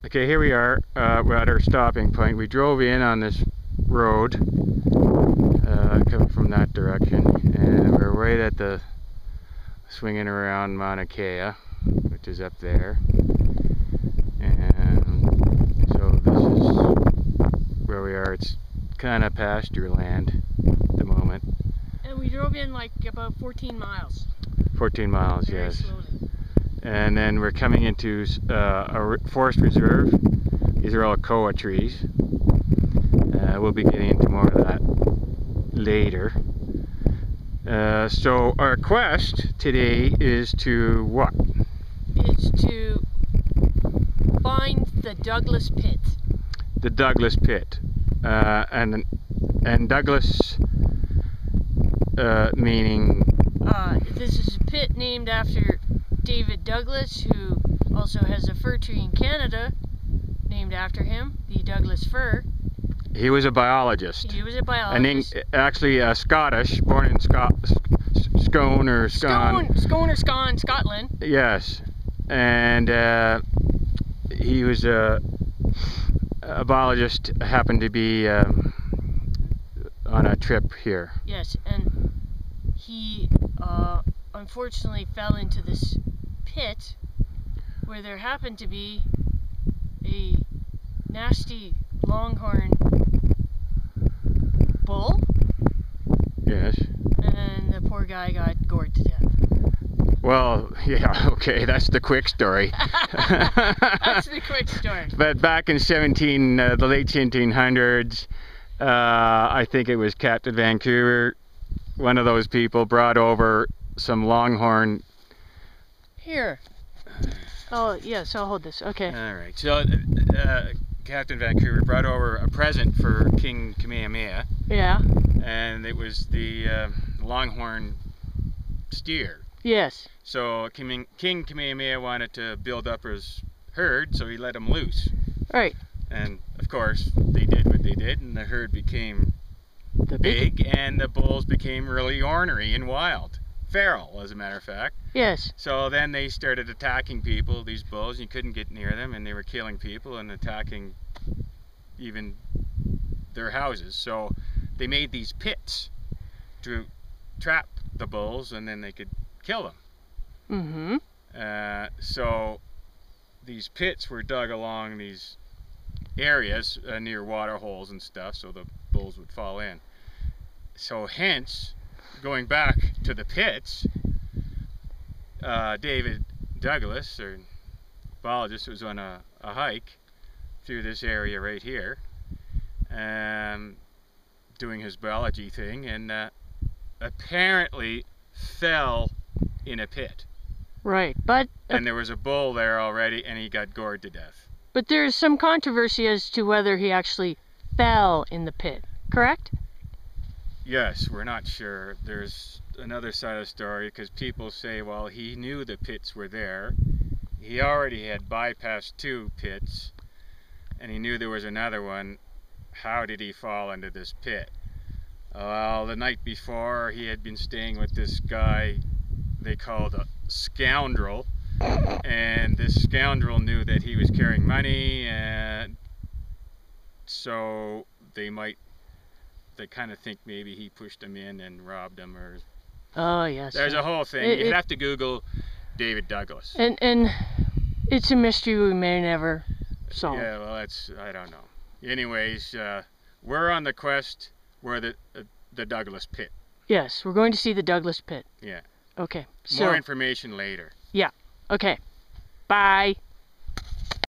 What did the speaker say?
Okay, here we are. We're at our stopping point. We drove in on this road coming from that direction, and we're right at the swinging around Mauna Kea, which is up there. And so this is where we are. It's kind of pasture land at the moment. And we drove in like about 14 miles. 14 miles, Very yes. slowly. And then we're coming into a forest reserve. These are all koa trees. We'll be getting into more of that later. So our quest today is to what? It's to find the Douglas Pit. The Douglas Pit. And Douglas meaning? This is a pit named after David Douglas, who also has a fir tree in Canada named after him, the Douglas fir. He was a biologist. He was a biologist. And actually Scottish, born in Scone or Scone, Scotland. Yes, and he was a biologist. Happened to be on a trip here. Yes, and he unfortunately fell into this pit where there happened to be a nasty longhorn bull. Yes. And the poor guy got gored to death. Well, yeah, okay, that's the quick story. That's the quick story. But back in the late 1700s, I think it was Captain Vancouver, one of those people, brought over some longhorn. Here. Oh, yes, I'll hold this. Okay. All right. So, Captain Vancouver brought over a present for King Kamehameha. Yeah. And it was the longhorn steer. Yes. So King Kamehameha wanted to build up his herd, so he let him loose. Right. And of course, they did what they did, and the herd became big, and the bulls became really ornery and wild. Feral, as a matter of fact. Yes. So then they started attacking people, these bulls. You couldn't get near them, and they were killing people and attacking even their houses. So they made these pits to trap the bulls, and then they could kill them. Mm-hmm. So these pits were dug along these areas near water holes and stuff, so the bulls would fall in. So hence, going back to the pits, David Douglas, or biologist, was on a hike through this area right here, doing his biology thing, and apparently fell in a pit. Right, but... and there was a bull there already, and he got gored to death. But there's some controversy as to whether he actually fell in the pit, correct? Yes, we're not sure. There's another side of the story, because people say, well, he knew the pits were there. He already had bypassed 2 pits, and he knew there was another one. How did he fall into this pit? Well, the night before, he had been staying with this guy they called a scoundrel, and this scoundrel knew that he was carrying money, and so they kind of think maybe he pushed him in and robbed him, or... Oh, yes. There's a whole thing. You'd have to Google David Douglas. And it's a mystery we may never solve. Yeah, well, I don't know. Anyways, we're on the quest where the Douglas Pit. Yes, we're going to see the Douglas Pit. Yeah. Okay. So, more information later. Yeah. Okay. Bye.